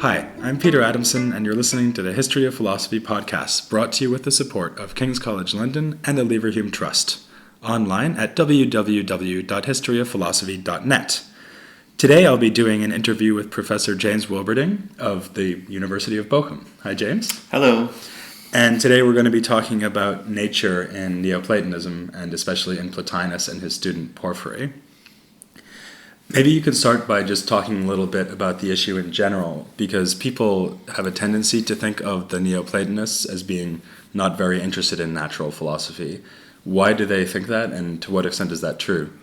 Hi, I'm Peter Adamson, and you're listening to the History of Philosophy podcast, brought to you with the support of King's College London and the Leverhulme Trust, online at www.historyofphilosophy.net. Today I'll be doing an interview with Professor James Wilberding of the University of Bochum. Hi, James. Hello. And today we're going to be talking about nature in Neoplatonism, and especially in Plotinus and his student Porphyry. Maybe you could start by just talking a little bit about the issue in general, because people have a tendency to think of the Neoplatonists as being not very interested in natural philosophy. Why do they think that, and to what extent is that true?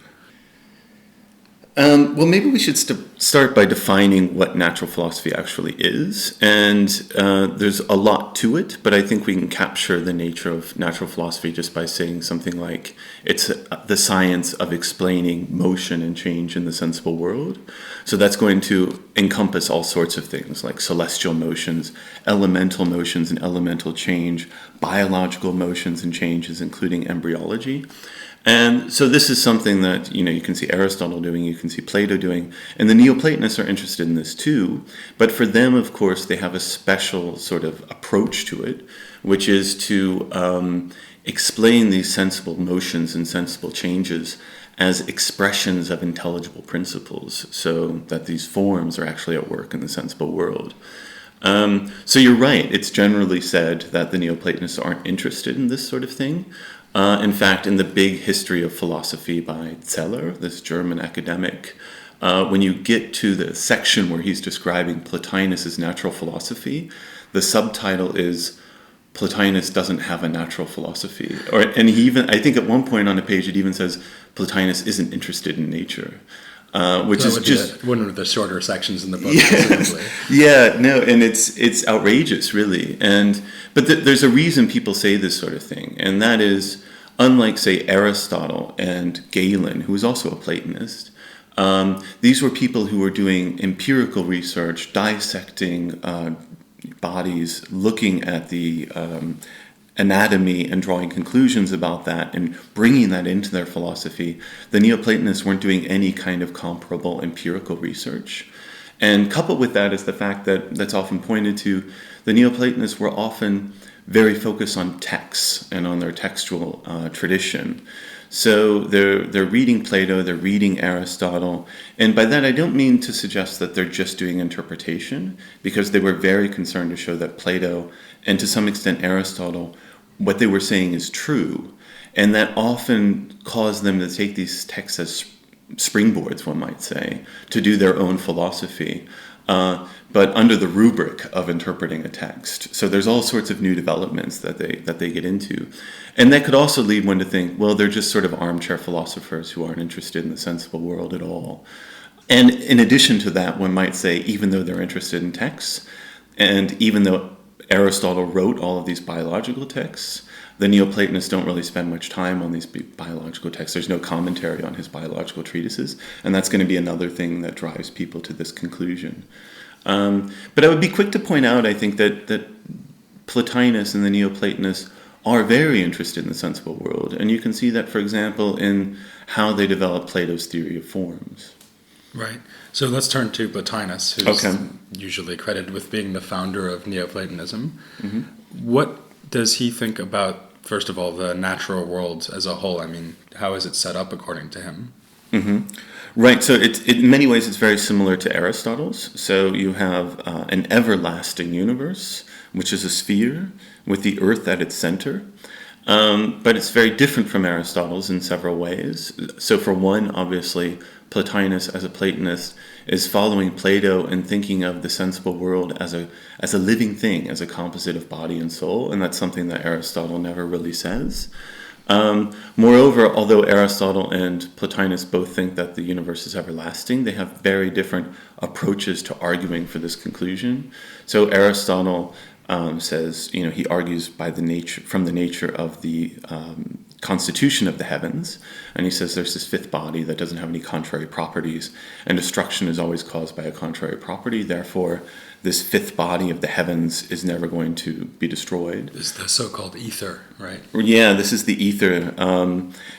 Well, maybe we should start by defining what natural philosophy actually is. And there's a lot to it, but I think we can capture the nature of natural philosophy just by saying something like it's the science of explaining motion and change in the sensible world. So that's going to encompass all sorts of things like celestial motions, elemental motions and elemental change, biological motions and changes, including embryology. And so this is something that, you can see Aristotle doing, you can see Plato doing, and the Neoplatonists are interested in this too. But for them, of course, they have a special sort of approach to it, which is to explain these sensible motions and sensible changes as expressions of intelligible principles, so that these forms are actually at work in the sensible world. So you're right, it's generally said that the Neoplatonists aren't interested in this sort of thing. In fact, in the big history of philosophy by Zeller, this German academic, when you get to the section where he's describing Plotinus' natural philosophy, the subtitle is Plotinus doesn't have a natural philosophy. And he even, I think at one point on a page it even says Plotinus isn't interested in nature. Which is just one of the shorter sections in the book. And it's outrageous, really. But there's a reason people say this sort of thing, and that is, unlike, say, Aristotle and Galen, who was also a Platonist, these were people who were doing empirical research, dissecting bodies, looking at the anatomy and drawing conclusions about that and bringing that into their philosophy. The Neoplatonists weren't doing any kind of comparable empirical research. And coupled with that is the fact that's often pointed to, the Neoplatonists were often very focused on texts and on their textual tradition. So they're reading Plato, they're reading Aristotle, and by that I don't mean to suggest that they're just doing interpretation, because they were very concerned to show that Plato, and to some extent Aristotle, what they were saying is true, and that often caused them to take these texts as springboards, one might say, to do their own philosophy, but under the rubric of interpreting a text. So there's all sorts of new developments that they get into. And that could also lead one to think, well, they're just sort of armchair philosophers who aren't interested in the sensible world at all. And in addition to that, one might say, even though they're interested in texts, and even though Aristotle wrote all of these biological texts, the Neoplatonists don't really spend much time on these biological texts. There's no commentary on his biological treatises, and that's going to be another thing that drives people to this conclusion. But I would be quick to point out, I think, that Plotinus and the Neoplatonists are very interested in the sensible world, and you can see that, for example, in how they develop Plato's theory of forms. Right. So let's turn to Plotinus, who's usually credited with being the founder of Neoplatonism. Mm-hmm. What does he think about, first of all, the natural world as a whole? I mean, how is it set up according to him? Mm-hmm. Right, so in many ways it's very similar to Aristotle's. So you have an everlasting universe, which is a sphere, with the earth at its center. But it's very different from Aristotle's in several ways. So for one, obviously, Plotinus, as a Platonist, is following Plato and thinking of the sensible world as a living thing, as a composite of body and soul, and that's something that Aristotle never really says. Moreover, although Aristotle and Plotinus both think that the universe is everlasting, they have very different approaches to arguing for this conclusion. So Aristotle says, he argues from the nature of the constitution of the heavens, and he says there's this fifth body that doesn't have any contrary properties, and destruction is always caused by a contrary property. Therefore, this fifth body of the heavens is never going to be destroyed. Is the so-called ether, right? Yeah, this is the ether.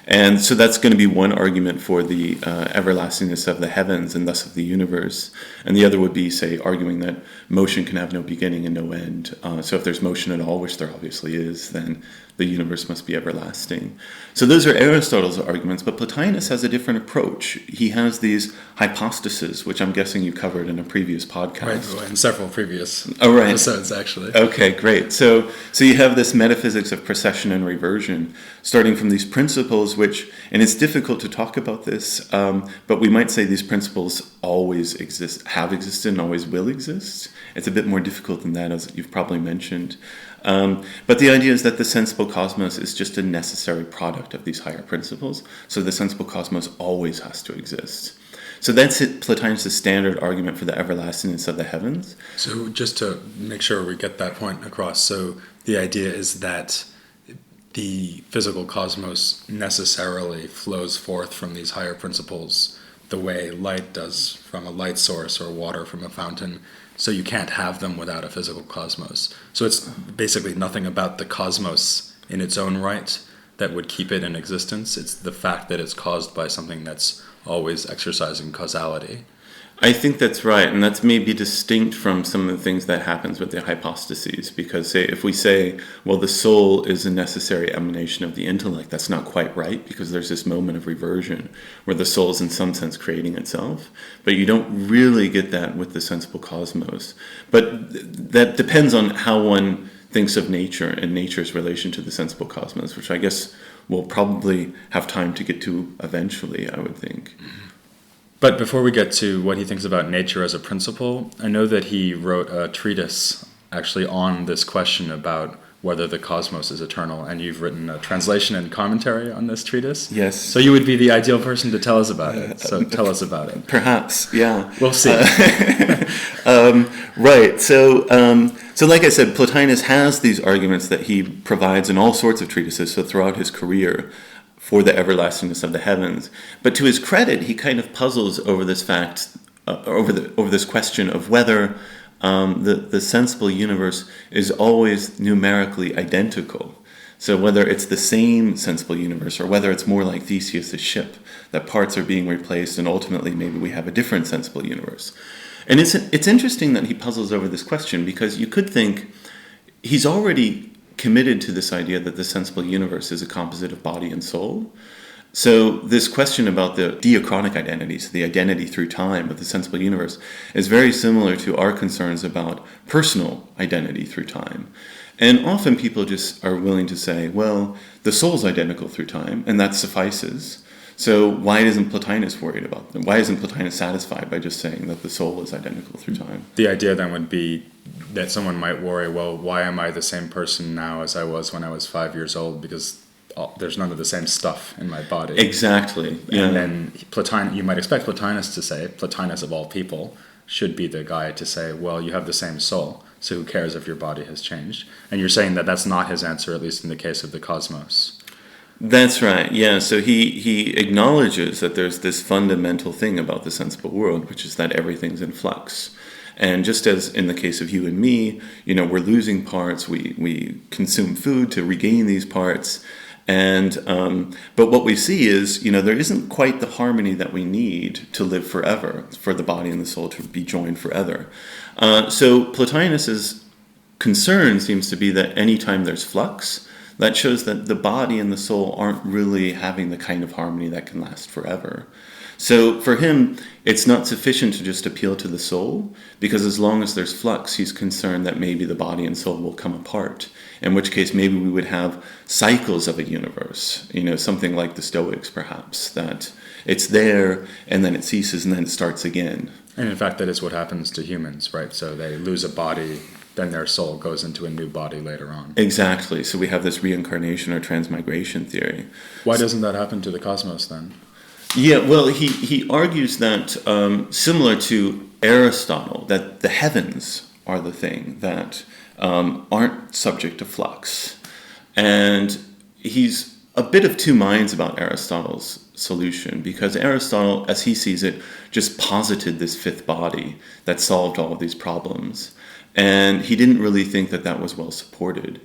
And so that's going to be one argument for the everlastingness of the heavens and thus of the universe. And the other would be, say, arguing that motion can have no beginning and no end. So if there's motion at all, which there obviously is, then the universe must be everlasting. So those are Aristotle's arguments, but Plotinus has a different approach. He has these hypostases, which I'm guessing you covered in a previous podcast. Right, in several previous right. episodes, actually. Okay, great. So you have this metaphysics of precession and reversion, starting from these principles which, and it's difficult to talk about this, but we might say these principles always exist, have existed, and always will exist. It's a bit more difficult than that, as you've probably mentioned. But the idea is that the sensible cosmos is just a necessary product of these higher principles. So the sensible cosmos always has to exist. So that's Plotinus' standard argument for the everlastingness of the heavens. So just to make sure we get that point across, so the idea is that the physical cosmos necessarily flows forth from these higher principles the way light does from a light source or water from a fountain. So you can't have them without a physical cosmos. So it's basically nothing about the cosmos in its own right that would keep it in existence. It's the fact that it's caused by something that's always exercising causality. I think that's right, and that's maybe distinct from some of the things that happens with the hypostases, because if we say, well, the soul is a necessary emanation of the intellect, that's not quite right, because there's this moment of reversion where the soul is in some sense creating itself, but you don't really get that with the sensible cosmos. But that depends on how one thinks of nature and nature's relation to the sensible cosmos, which I guess we'll probably have time to get to eventually, I would think. But before we get to what he thinks about nature as a principle, I know that he wrote a treatise actually on this question about whether the cosmos is eternal, and you've written a translation and commentary on this treatise. Yes. So you would be the ideal person to tell us about it. So tell us about it. Perhaps, yeah. We'll see. Right. So like I said, Plotinus has these arguments that he provides in all sorts of treatises, so throughout his career, for the everlastingness of the heavens. But to his credit, he kind of puzzles over this fact, over this question of whether the sensible universe is always numerically identical. So whether it's the same sensible universe, or whether it's more like Theseus' ship, that parts are being replaced and ultimately maybe we have a different sensible universe. And it's interesting that he puzzles over this question, because you could think he's already committed to this idea that the sensible universe is a composite of body and soul. So this question about the diachronic identities, the identity through time of the sensible universe, is very similar to our concerns about personal identity through time. And often people just are willing to say, well, the soul's identical through time, and that suffices. So why isn't Plotinus worried about them? Why isn't Plotinus satisfied by just saying that the soul is identical through time? The idea then would be that someone might worry, well, why am I the same person now as I was when I was 5 years old? Because there's none of the same stuff in my body. Exactly. Yeah. And then you might expect Plotinus to say, Plotinus of all people should be the guy to say, well, you have the same soul, so who cares if your body has changed? And you're saying that that's not his answer, at least in the case of the cosmos. That's right, yeah. So he acknowledges that there's this fundamental thing about the sensible world, which is that everything's in flux. And just as in the case of you and me, we're losing parts, we consume food to regain these parts. And but what we see is, there isn't quite the harmony that we need to live forever, for the body and the soul to be joined forever. So Plotinus's concern seems to be that anytime there's flux, that shows that the body and the soul aren't really having the kind of harmony that can last forever. So for him, it's not sufficient to just appeal to the soul, because as long as there's flux, he's concerned that maybe the body and soul will come apart, in which case maybe we would have cycles of a universe, something like the Stoics perhaps, that it's there and then it ceases and then it starts again. And in fact, that is what happens to humans, right? So they lose a body, then their soul goes into a new body later on. Exactly. So we have this reincarnation or transmigration theory. Why doesn't that happen to the cosmos then? Yeah, well, he argues that, similar to Aristotle, that the heavens are the thing that aren't subject to flux. And he's a bit of two minds about Aristotle's solution, because Aristotle, as he sees it, just posited this fifth body that solved all of these problems. And he didn't really think that that was well supported.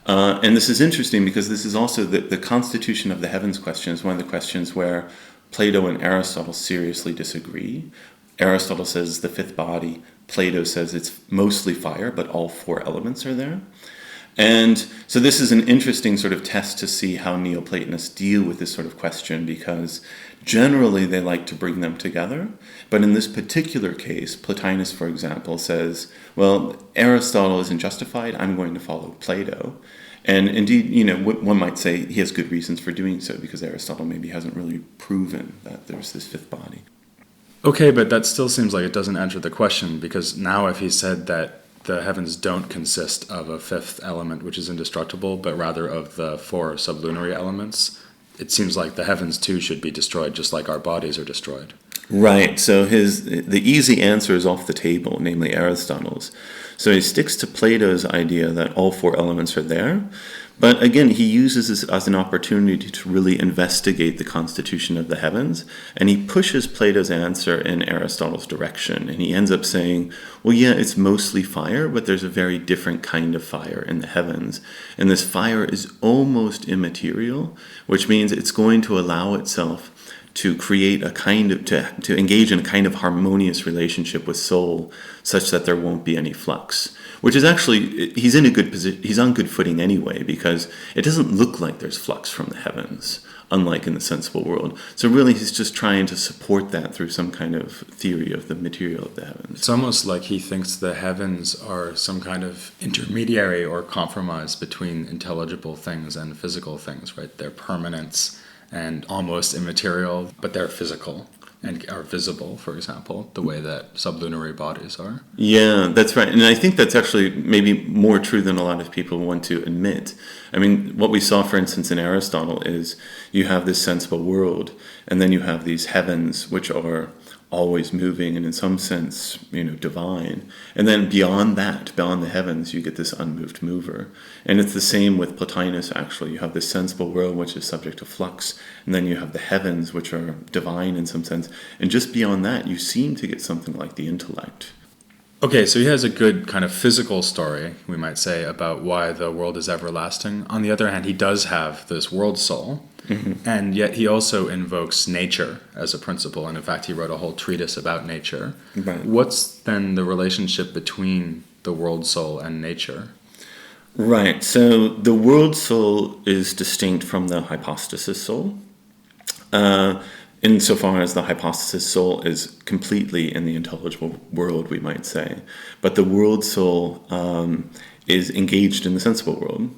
And this is interesting because this is also the constitution of the heavens question is one of the questions where Plato and Aristotle seriously disagree. Aristotle says the fifth body. Plato says it's mostly fire, but all four elements are there. And so this is an interesting sort of test to see how Neoplatonists deal with this sort of question, because generally they like to bring them together. But in this particular case, Plotinus, for example, says, well, Aristotle isn't justified, I'm going to follow Plato. And indeed, one might say he has good reasons for doing so, because Aristotle maybe hasn't really proven that there's this fifth body. Okay, but that still seems like it doesn't answer the question, because now if he said that the heavens don't consist of a fifth element which is indestructible, but rather of the four sublunary elements, it seems like the heavens too should be destroyed, just like our bodies are destroyed. Right, so the easy answer is off the table, namely Aristotle's. So he sticks to Plato's idea that all four elements are there, but again, he uses this as an opportunity to really investigate the constitution of the heavens, and he pushes Plato's answer in Aristotle's direction, and he ends up saying, well, yeah, it's mostly fire, but there's a very different kind of fire in the heavens, and this fire is almost immaterial, which means it's going to allow itself to create a kind of, to engage in a kind of harmonious relationship with soul, such that there won't be any flux. Which is actually, he's in a good position, he's on good footing anyway, because it doesn't look like there's flux from the heavens, unlike in the sensible world. So really he's just trying to support that through some kind of theory of the material of the heavens. It's almost like he thinks the heavens are some kind of intermediary or compromise between intelligible things and physical things, right? They're permanence and almost immaterial, but they're physical and are visible, for example, the way that sublunary bodies are. Yeah, that's right. And I think that's actually maybe more true than a lot of people want to admit. I mean, what we saw, for instance, in Aristotle is you have this sensible world, and then you have these heavens, which are always moving and in some sense, divine. And then beyond that, beyond the heavens, you get this unmoved mover. And it's the same with Plotinus, actually. You have this sensible world, which is subject to flux, and then you have the heavens, which are divine in some sense. And just beyond that, you seem to get something like the intellect. Okay, so he has a good kind of physical story, we might say, about why the world is everlasting. On the other hand, he does have this world soul, and yet he also invokes nature as a principle, and in fact he wrote a whole treatise about nature. Right. What's then the relationship between the world soul and nature? Right, so the world soul is distinct from the hypostasis soul. Insofar as the hypostasis soul is completely in the intelligible world, we might say. But the world soul is engaged in the sensible world.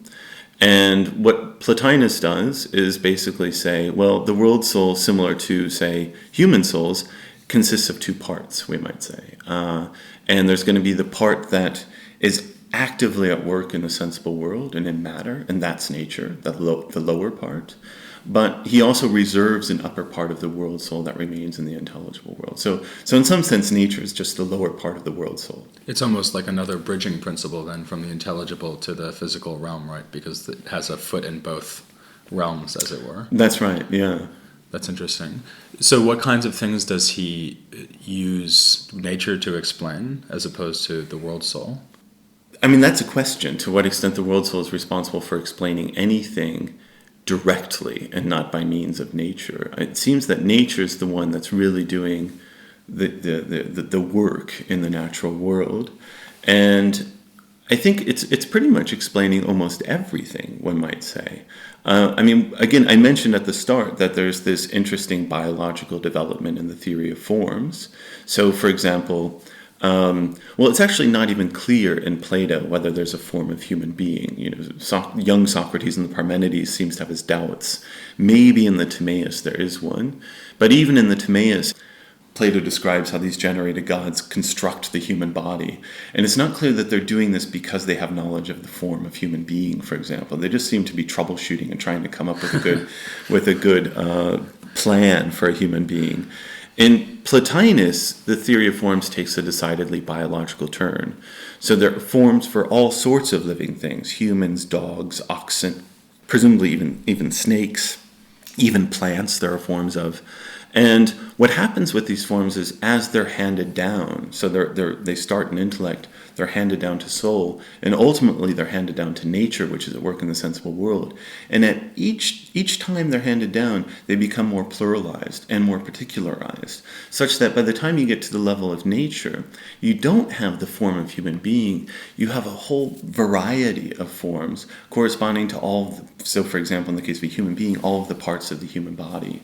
And what Plotinus does is basically say, well, the world soul, similar to, say, human souls, consists of two parts, we might say. And there's going to be the part that is actively at work in the sensible world and in matter, and that's nature, the lower part. But he also reserves an upper part of the world soul that remains in the intelligible world. So in some sense, nature is just the lower part of the world soul. It's almost like another bridging principle then from the intelligible to the physical realm, right? Because it has a foot in both realms, as it were. That's right, yeah. That's interesting. So what kinds of things does he use nature to explain as opposed to the world soul? I mean, that's a question, to what extent the world soul is responsible for explaining anything directly and not by means of nature. It seems that nature is the one that's really doing the work in the natural world. And I think it's pretty much explaining almost everything, one might say. I mean, again, I mentioned at the start that there's this interesting biological development in the theory of forms. So, for example, it's actually not even clear in Plato whether there's a form of human being. Young Socrates in the Parmenides seems to have his doubts. Maybe in the Timaeus there is one. But even in the Timaeus, Plato describes how these generated gods construct the human body. And it's not clear that they're doing this because they have knowledge of the form of human being, for example. They just seem to be troubleshooting and trying to come up with a good plan for a human being. In Plotinus, the theory of forms takes a decidedly biological turn. So there are forms for all sorts of living things, humans, dogs, oxen, presumably even snakes. even plants there are forms of. And what happens with these forms is as they're handed down, so they start in intellect, they're handed down to soul, and ultimately they're handed down to nature, which is at work in the sensible world. And at each time they're handed down, they become more pluralized and more particularized, such that by the time you get to the level of nature, you don't have the form of human being, you have a whole variety of forms corresponding to so for example, in the case of a human being, all of the parts of the human body.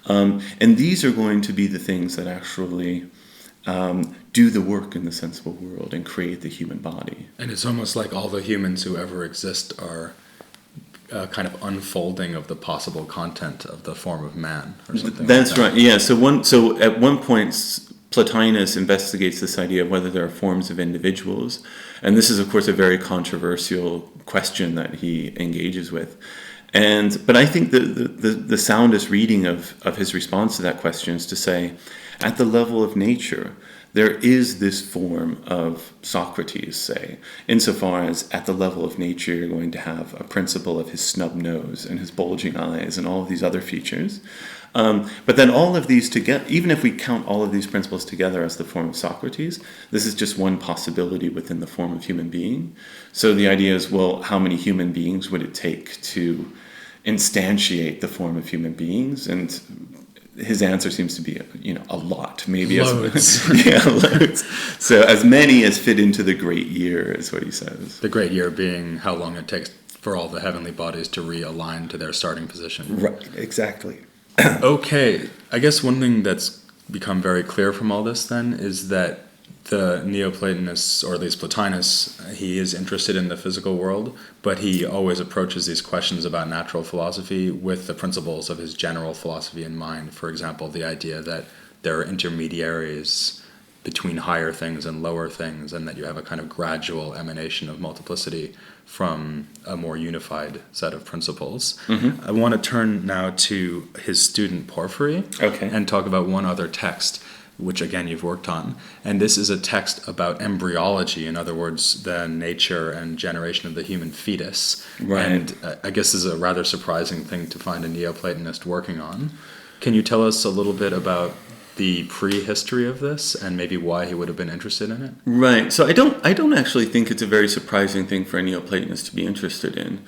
And these are going to be the things that actually do the work in the sensible world and create the human body. And it's almost like all the humans who ever exist are kind of unfolding of the possible content of the form of man, or something. That's like that. right. Yeah. So at one point, Plotinus investigates this idea of whether there are forms of individuals, and this is, of course, a very controversial question that he engages with. But I think the soundest reading of his response to that question is to say, at the level of nature, there is this form of Socrates, say, insofar as at the level of nature you're going to have a principle of his snub nose and his bulging eyes and all of these other features. But then all of these together, even if we count all of these principles together as the form of Socrates, this is just one possibility within the form of human being. So the idea is, well, how many human beings would it take to instantiate the form of human beings? And his answer seems to be, a lot, maybe loads. Loads. So as many as fit into the great year is what he says. The great year being how long it takes for all the heavenly bodies to realign to their starting position. Right, exactly. Okay, I guess one thing that's become very clear from all this then is that the Neoplatonists, or at least Plotinus, he is interested in the physical world, but he always approaches these questions about natural philosophy with the principles of his general philosophy in mind. For example, the idea that there are intermediaries between higher things and lower things, and that you have a kind of gradual emanation of multiplicity from a more unified set of principles. Mm-hmm. I want to turn now to his student Porphyry, and talk about one other text, which again you've worked on. And this is a text about embryology, in other words, the nature and generation of the human fetus. Right. And I guess this is a rather surprising thing to find a Neoplatonist working on. Can you tell us a little bit about the prehistory of this and maybe why he would have been interested in it? Right. So I don't actually think it's a very surprising thing for a Neoplatonist to be interested in.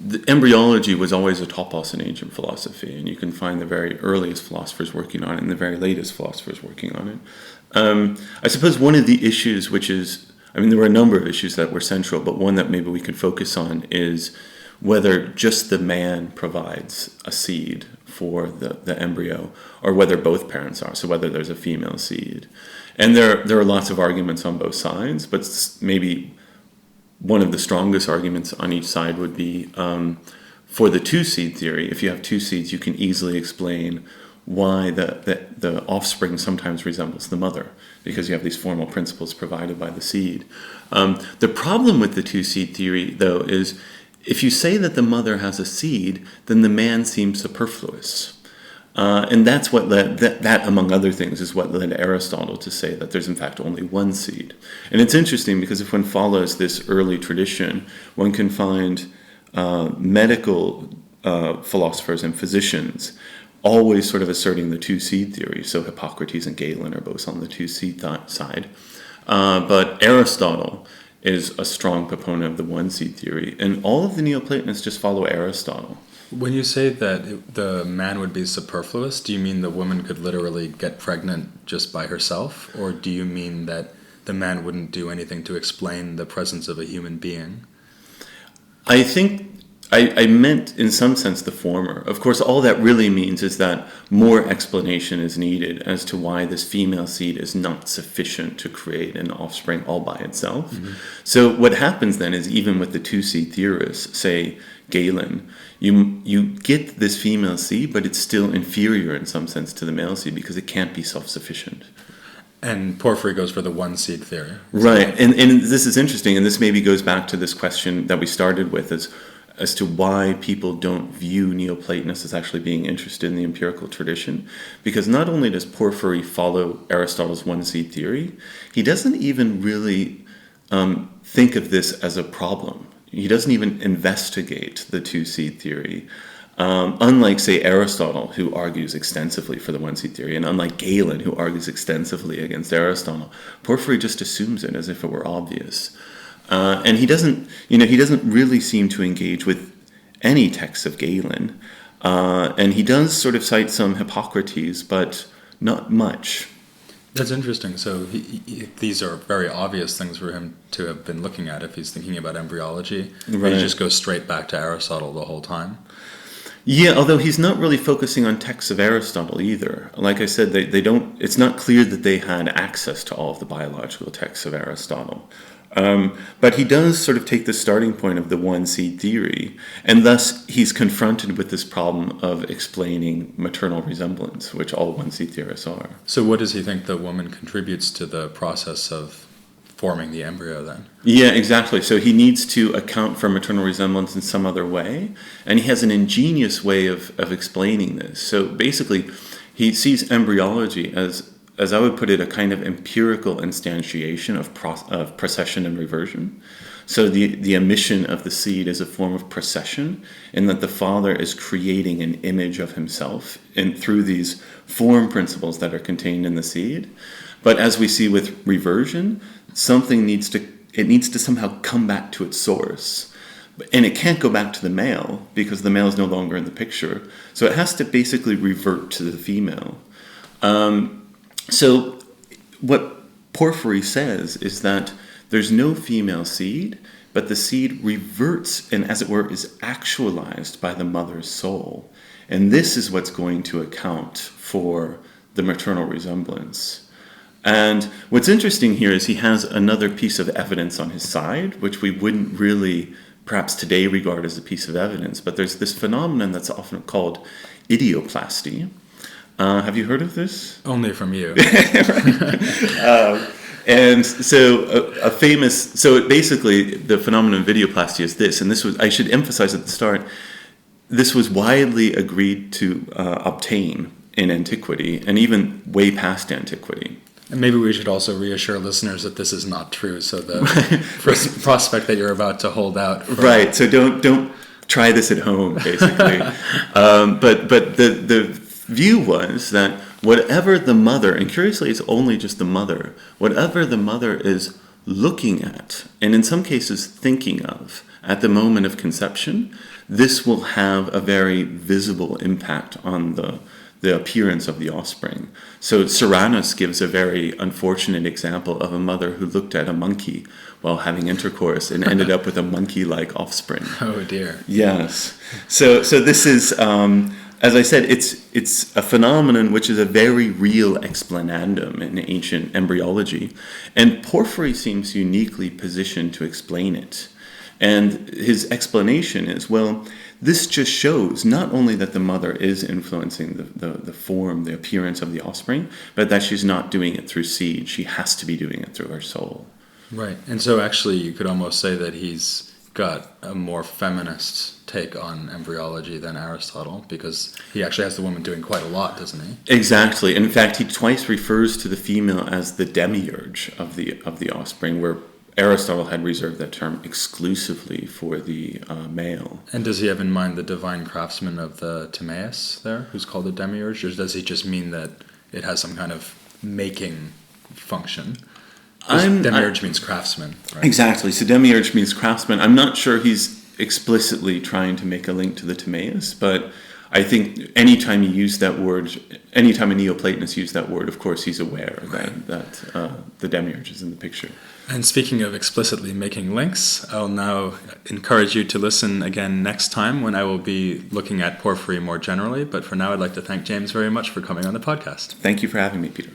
The embryology was always a topos in ancient philosophy, and you can find the very earliest philosophers working on it and the very latest philosophers working on it. I suppose one of the issues, there were a number of issues that were central, but one that maybe we could focus on is whether just the man provides a seed for the embryo, or whether both parents are, so whether there's a female seed. And there are lots of arguments on both sides, but maybe one of the strongest arguments on each side would be for the two-seed theory. If you have two seeds, you can easily explain why the offspring sometimes resembles the mother, because you have these formal principles provided by the seed. The problem with the two-seed theory, though, is if you say that the mother has a seed, then the man seems superfluous. And that's what led, that among other things, is what led Aristotle to say that there's in fact only one seed. And it's interesting because if one follows this early tradition, one can find medical philosophers and physicians always sort of asserting the two-seed theory. So Hippocrates and Galen are both on the two-seed side. But Aristotle is a strong proponent of the one-seed theory. And all of the Neoplatonists just follow Aristotle. When you say that the man would be superfluous, do you mean the woman could literally get pregnant just by herself? Or do you mean that the man wouldn't do anything to explain the presence of a human being? I think I meant in some sense the former. Of course, all that really means is that more explanation is needed as to why this female seed is not sufficient to create an offspring all by itself. Mm-hmm. So what happens then is, even with the two-seed theorists, say Galen, you get this female seed, but it's still inferior in some sense to the male seed because it can't be self-sufficient. And Porphyry goes for the one-seed theory. Right, and this is interesting, and this maybe goes back to this question that we started with, as to why people don't view Neoplatonists as actually being interested in the empirical tradition. Because not only does Porphyry follow Aristotle's one-seed theory, he doesn't even really think of this as a problem He doesn't even investigate the two-seed theory. Unlike, say, Aristotle, who argues extensively for the one-seed theory, and unlike Galen, who argues extensively against Aristotle, Porphyry just assumes it as if it were obvious. And he doesn't really seem to engage with any texts of Galen. And he does sort of cite some Hippocrates, but not much. That's interesting. So these are very obvious things for him to have been looking at if he's thinking about embryology. Right. He just goes straight back to Aristotle the whole time. Yeah, although he's not really focusing on texts of Aristotle either. Like I said, they don't. It's not clear that they had access to all of the biological texts of Aristotle. But he does sort of take the starting point of the one-seed theory, and thus he's confronted with this problem of explaining maternal resemblance, which all one-seed theorists are. So what does he think the woman contributes to the process of forming the embryo then? Yeah, exactly. So he needs to account for maternal resemblance in some other way, and he has an ingenious way of explaining this. So basically, he sees embryology as I would put it, a kind of empirical instantiation of precession and reversion. So the emission of the seed is a form of precession, in that the father is creating an image of himself through these form principles that are contained in the seed. But as we see with reversion, something needs to somehow come back to its source. And it can't go back to the male, because the male is no longer in the picture. So it has to basically revert to the female. So what Porphyry says is that there's no female seed, but the seed reverts and, as it were, is actualized by the mother's soul. And this is what's going to account for the maternal resemblance. And what's interesting here is he has another piece of evidence on his side, which we wouldn't really perhaps today regard as a piece of evidence, but there's this phenomenon that's often called idioplasty. Have you heard of this? Only from you. And so basically the phenomenon of idioplasty is this, and I should emphasize at the start, this was widely agreed to obtain in antiquity, and even way past antiquity. And maybe we should also reassure listeners that this is not true, so the prospect that you're about to hold out. Right, so don't try this at home, basically. But the view was that whatever the mother, and curiously it's only just the mother, whatever the mother is looking at, and in some cases thinking of, at the moment of conception, this will have a very visible impact on the appearance of the offspring. So Serranus gives a very unfortunate example of a mother who looked at a monkey while having intercourse and ended up with a monkey-like offspring. Oh dear. Yes. So this is, as I said, it's a phenomenon which is a very real explanandum in ancient embryology, and Porphyry seems uniquely positioned to explain it. And his explanation is, well, this just shows not only that the mother is influencing the form, the appearance of the offspring, but that she's not doing it through seed. She has to be doing it through her soul. Right. And so actually you could almost say that he's got a more feminist take on embryology than Aristotle, because he actually has the woman doing quite a lot, doesn't he? Exactly. In fact, he twice refers to the female as the demiurge of the offspring, where Aristotle had reserved that term exclusively for the male. And does he have in mind the divine craftsman of the Timaeus there, who's called a demiurge, or does he just mean that it has some kind of making function? Demiurge means craftsman, right? Exactly. So demiurge means craftsman. I'm not sure he's explicitly trying to make a link to the Timaeus, but I think anytime a Neoplatonist used that word, of course he's aware that the demiurge is in the picture. And speaking of explicitly making links, I'll now encourage you to listen again next time when I will be looking at Porphyry more generally. But for now, I'd like to thank James very much for coming on the podcast. Thank you for having me, Peter.